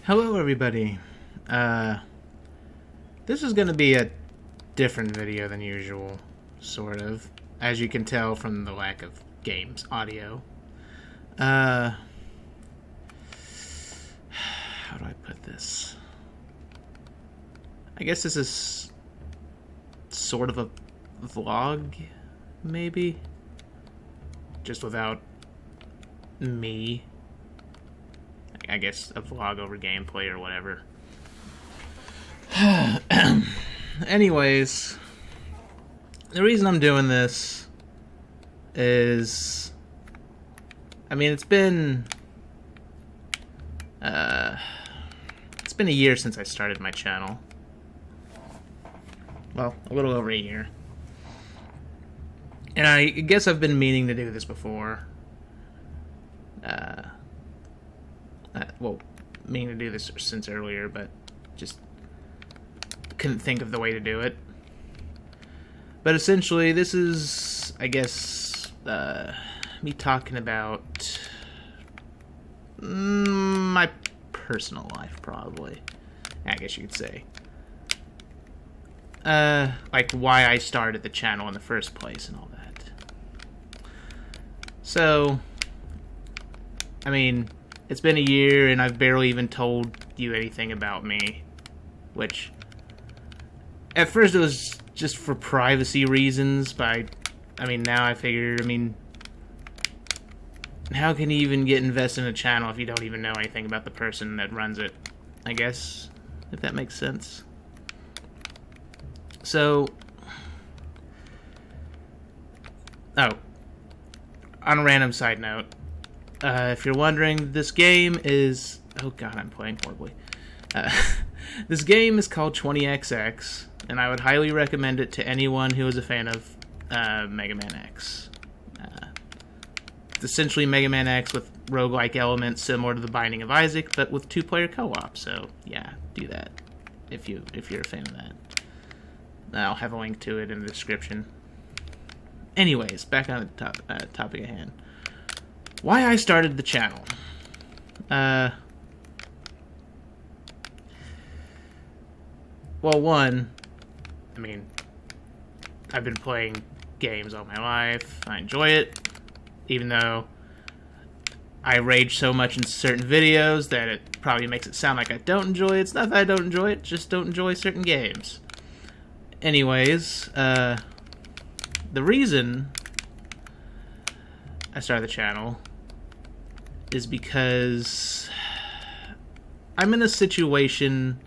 Hello everybody. This is going to be a different video than usual, sort of, as you can tell from the lack of games audio. How do I put this? I guess this is sort of a vlog, maybe? Just without me. I guess a vlog over gameplay or whatever. Anyways, the reason I'm doing this is, it's been a year since I started my channel. Well, a little over a year. And I guess I've been meaning to do this before. Meaning to do this since earlier, but just couldn't think of the way to do it. But essentially, this is, I guess, me talking about my personal life, probably. I guess you could say. Like why I started the channel in the first place and all that. So, it's been a year and I've barely even told you anything about me, which at first it was just for privacy reasons, but now I figure, how can you even get invested in a channel if you don't even know anything about the person that runs it, I guess, if that makes sense. So, on a random side note, if you're wondering, this game is... Oh god, I'm playing horribly. This game is called 20XX, and I would highly recommend it to anyone who is a fan of Mega Man X. It's essentially Mega Man X with roguelike elements similar to The Binding of Isaac, but with two-player co-op, so yeah, do that if you're a fan of that. I'll have a link to it in the description. Anyways, back on the topic at hand. Why I started the channel. Well, one, I've been playing games all my life. I enjoy it, even though I rage so much in certain videos that it probably makes it sound like I don't enjoy it. It's not that I don't enjoy it, just don't enjoy certain games. Anyways, the reason I started the channel is because I'm in a situation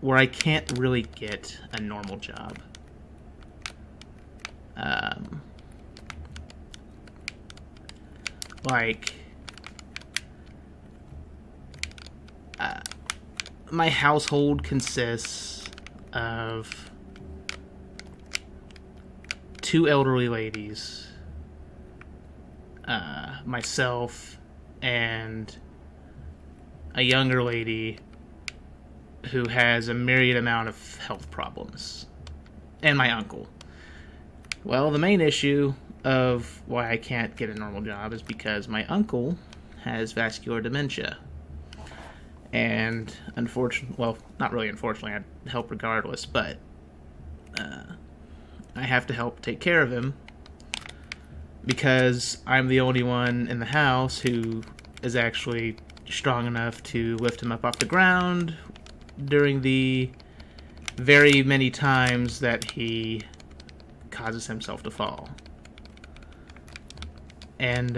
where I can't really get a normal job. My household consists of two elderly ladies, myself, and a younger lady who has a myriad amount of health problems, and my uncle. Well, the main issue of why I can't get a normal job is because my uncle has vascular dementia. And unfortunately, well, not really unfortunately, I'd help regardless, but I have to help take care of him because I'm the only one in the house who is actually strong enough to lift him up off the ground during the very many times that he causes himself to fall. And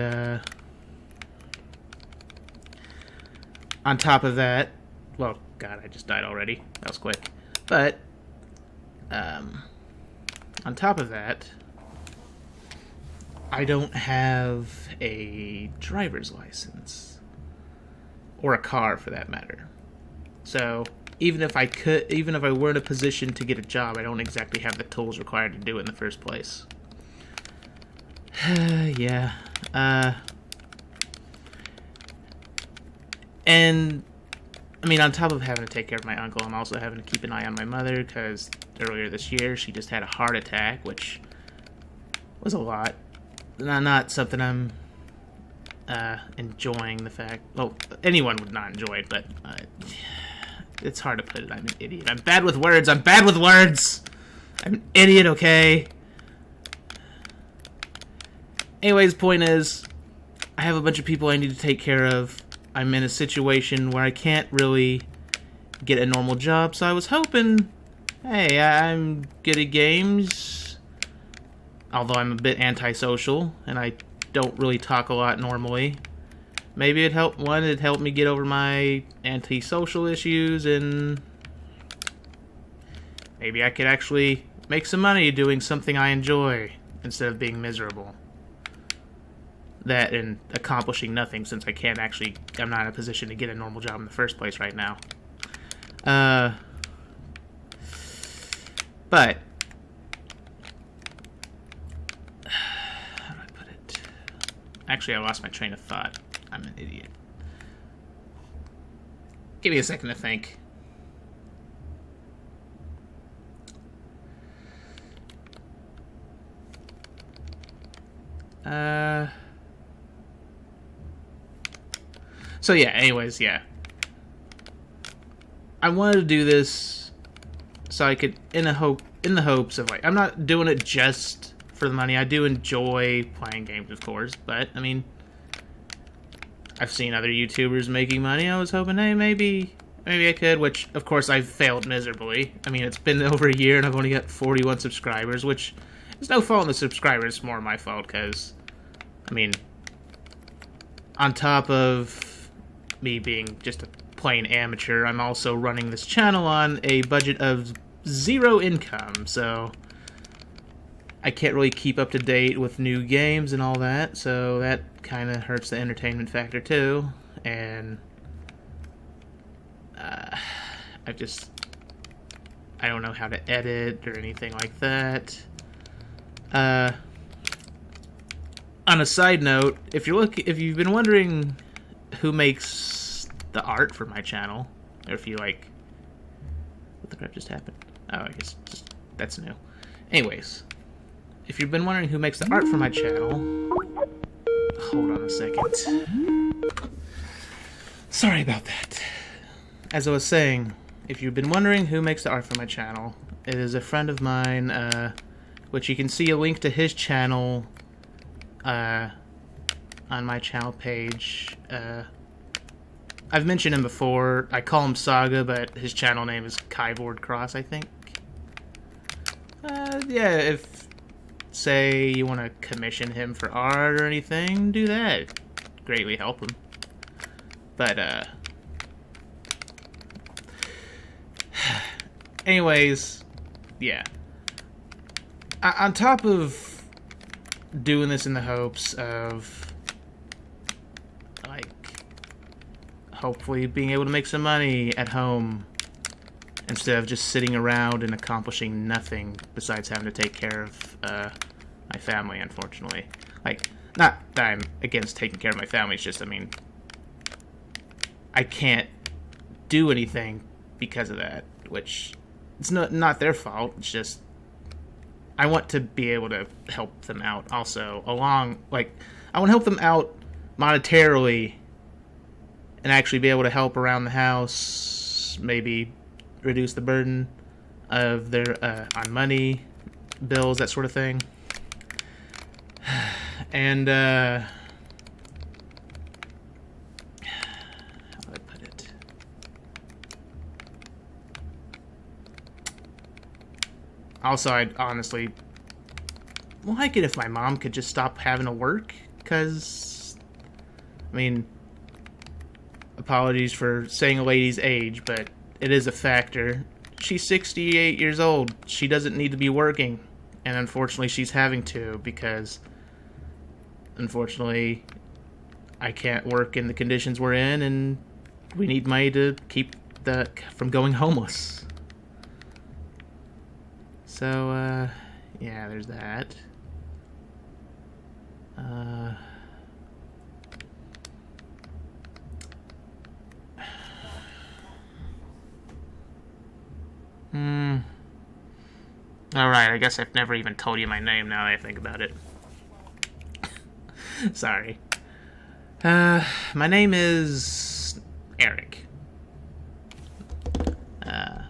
on top of that, well, God, I just died already. That was quick. But on top of that, I don't have a driver's license, or a car for that matter. So even if I were in a position to get a job, I don't exactly have the tools required to do it in the first place. Yeah. And on top of having to take care of my uncle, I'm also having to keep an eye on my mother, because earlier this year she just had a heart attack, which was a lot. Not something I'm enjoying the fact... Well, anyone would not enjoy it, but it's hard to put it. I'm an idiot. I'm bad with words. I'm bad with words! I'm an idiot, okay? Anyways, point is, I have a bunch of people I need to take care of. I'm in a situation where I can't really get a normal job, so I was hoping, hey, I'm good at games, although I'm a bit antisocial, and I don't really talk a lot normally. Maybe it'd help me get over my antisocial issues, and maybe I could actually make some money doing something I enjoy, instead of being miserable. That and accomplishing nothing, since I'm not in a position to get a normal job in the first place right now. But how do I put it? Actually, I lost my train of thought. I'm an idiot. Give me a second to think. So yeah, anyways, yeah. I wanted to do this so I could, in the hopes of, like, I'm not doing it just for the money. I do enjoy playing games, of course, but, I mean, I've seen other YouTubers making money. I was hoping, hey, maybe I could, which, of course, I've failed miserably. I mean, it's been over a year, and I've only got 41 subscribers, which is no fault in the subscribers. It's more my fault, because, I mean, on top of me being just a plain amateur, I'm also running this channel on a budget of 0 income, so I can't really keep up to date with new games and all that, so that kind of hurts the entertainment factor too. And I don't know how to edit or anything like that. On a side note, if you've been wondering who makes the art for my channel, or if you like, what the crap just happened? Oh, I guess that's new. Anyways, if you've been wondering who makes the art for my channel, hold on a second. Sorry about that. As I was saying, if you've been wondering who makes the art for my channel, it is a friend of mine, which you can see a link to his channel on my channel page. I've mentioned him before. I call him Saga, but his channel name is Keyboard Cross, I think. Yeah, if, say, you want to commission him for art or anything, do that. Greatly help him. But, anyways, yeah. On top of doing this in the hopes of, like, hopefully being able to make some money at home instead of just sitting around and accomplishing nothing besides having to take care of my family, unfortunately. Like, not that I'm against taking care of my family, it's just, I mean, I can't do anything because of that, which it's not their fault. It's just I want to be able to help them out also I want to help them out monetarily and actually be able to help around the house, maybe reduce the burden of their on money, bills, that sort of thing. And how do I put it? Also, I'd honestly like it if my mom could just stop having to work, because, I mean, apologies for saying a lady's age, but it is a factor. She's 68 years old. She doesn't need to be working, and unfortunately she's having to, because unfortunately I can't work in the conditions we're in, and we need money to keep from going homeless. So, yeah, there's that. Alright, I guess I've never even told you my name now that I think about it. Sorry. My name is Eric. I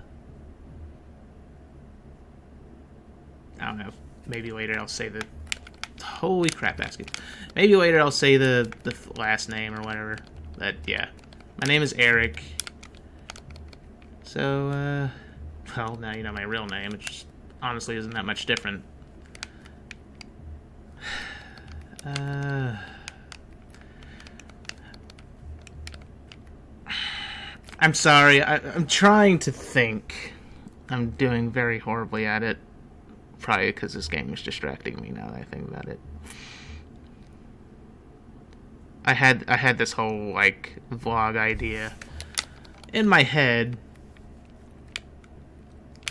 don't know. Maybe later I'll say the... Holy crap, basket. Maybe later I'll say the last name or whatever. But, yeah. My name is Eric. So, well, now you know my real name. It just honestly isn't that much different. I'm sorry. I'm trying to think. I'm doing very horribly at it. Probably because this game is distracting me now that I think about it. I had this whole, like, vlog idea in my head,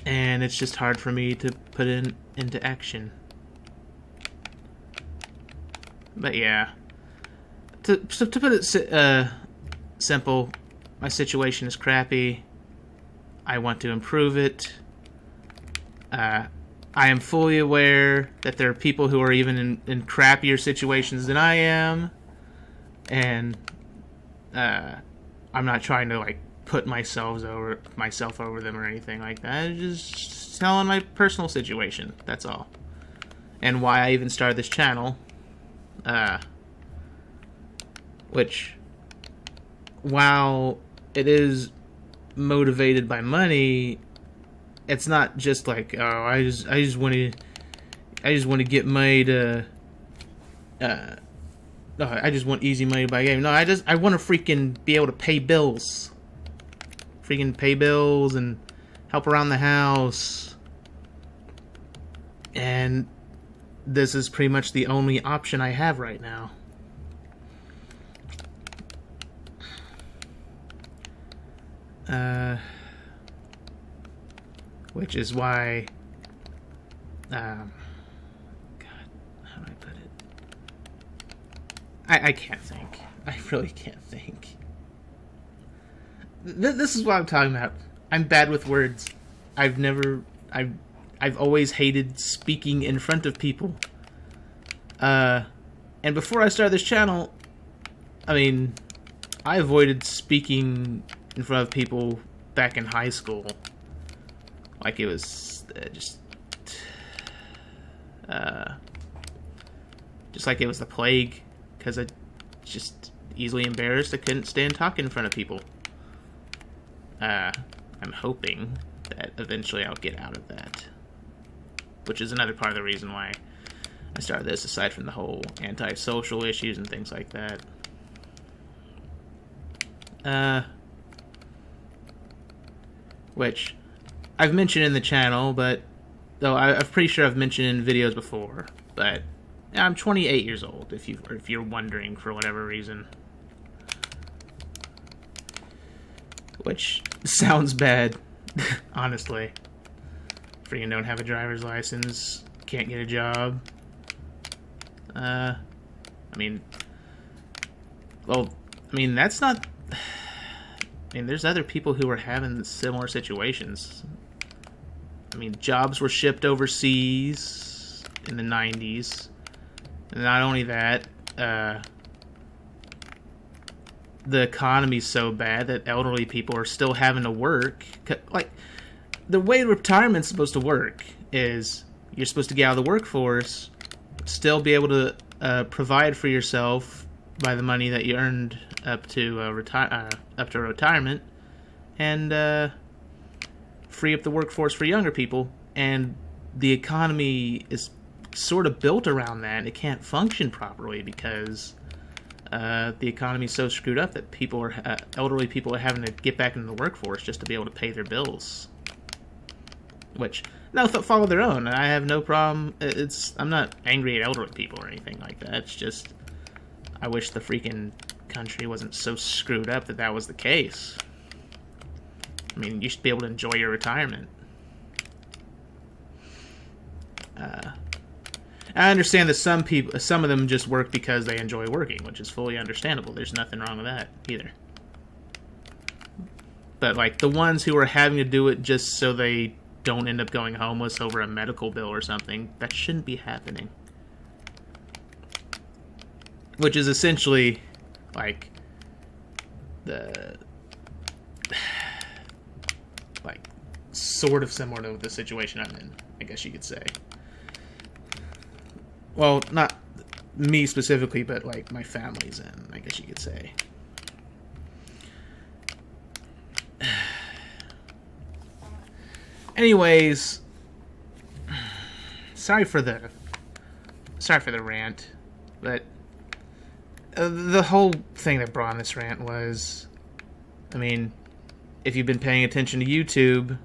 and it's just hard for me to put into action. But yeah, to put it simple, my situation is crappy. I want to improve it. I am fully aware that there are people who are even in crappier situations than I am, and I'm not trying to, like, put myself over them or anything like that. I'm just telling my personal situation. That's all, and why I even started this channel. Which, while it is motivated by money, it's not just like, oh, I just want to get made. No, I just want easy money to buy a game. No, I want to freaking be able to pay bills. Freaking pay bills and help around the house. And this is pretty much the only option I have right now. Which is why, God, how do I put it? I can't think. I really can't think. This is what I'm talking about. I'm bad with words. I've always hated speaking in front of people. And before I started this channel, I mean, I avoided speaking in front of people back in high school. Like it was just like it was the plague, because I just easily embarrassed. I couldn't stand talking in front of people. I'm hoping that eventually I'll get out of that, which is another part of the reason why I started this, aside from the whole antisocial issues and things like that. Which I've mentioned in the channel, but though I'm pretty sure I've mentioned in videos before. But I'm 28 years old, if you're wondering for whatever reason. Which sounds bad, honestly. Freaking don't have a driver's license, can't get a job. I mean, that's not... I mean, there's other people who are having similar situations. I mean, jobs were shipped overseas in the 90s. And not only that, the economy's so bad that elderly people are still having to work. Like, the way retirement's supposed to work is you're supposed to get out of the workforce, still be able to provide for yourself by the money that you earned up to retirement, and free up the workforce for younger people. And the economy is sort of built around that. It can't function properly because the economy is so screwed up that elderly people are having to get back into the workforce just to be able to pay their bills. Which, no, follow their own. I have no problem. I'm not angry at elderly people or anything like that. It's just, I wish the freaking country wasn't so screwed up that was the case. I mean, you should be able to enjoy your retirement. I understand that some of them just work because they enjoy working, which is fully understandable. There's nothing wrong with that either. But like the ones who are having to do it just so they don't end up going homeless over a medical bill or something, that shouldn't be happening. Which is essentially like the like sort of similar to the situation I'm in, I guess you could say. Well, not me specifically, but like my family's in, I guess you could say. Anyways, sorry for the rant, but the whole thing that brought on this rant was, I mean, if you've been paying attention to YouTube,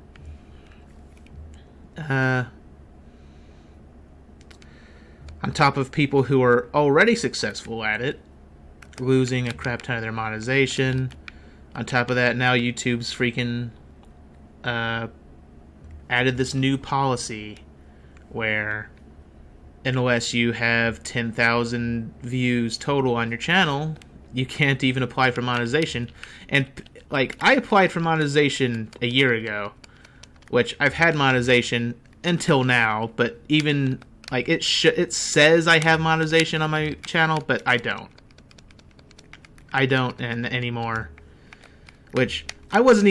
on top of people who are already successful at it, losing a crap ton of their monetization, on top of that, now YouTube's freaking added this new policy where unless you have 10,000 views total on your channel, you can't even apply for monetization. And like, I applied for monetization a year ago, which I've had monetization until now, but even like it says I have monetization on my channel, but I don't anymore, which I was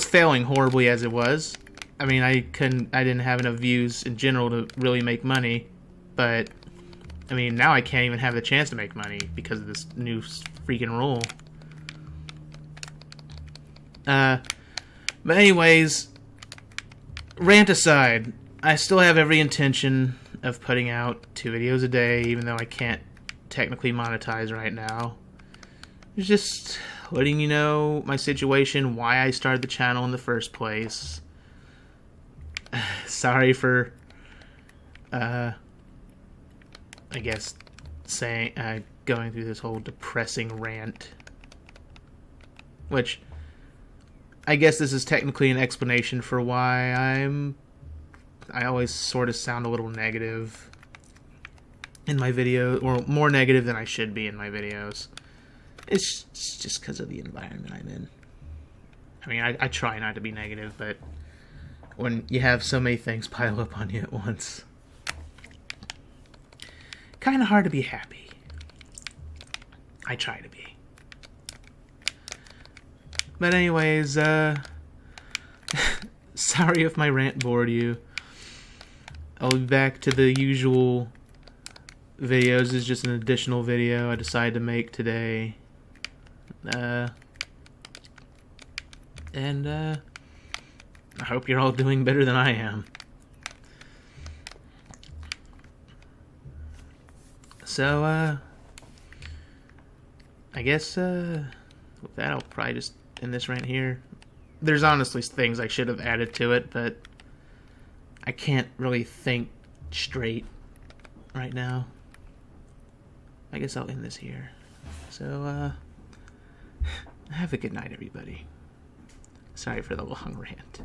failing horribly as it was. I mean, I didn't have enough views in general to really make money, but I mean, now I can't even have the chance to make money because of this new freaking rule. But anyways, rant aside, I still have every intention of putting out 2 videos a day, even though I can't technically monetize right now. It's just letting you know my situation, why I started the channel in the first place. Sorry for, I guess, going through this whole depressing rant. Which, I guess this is technically an explanation for why I always sort of sound a little negative in my video, or more negative than I should be in my videos. It's just because of the environment I'm in. I mean, I try not to be negative, but when you have so many things pile up on you at once, kind of hard to be happy. I try to be. But anyways, sorry if my rant bored you. I'll be back to the usual videos. This is just an additional video I decided to make today. I hope you're all doing better than I am. So, I guess, with that, I'll probably just end this rant here. There's honestly things I should have added to it, but I can't really think straight right now. I guess I'll end this here. So, have a good night, everybody. Sorry for the long rant.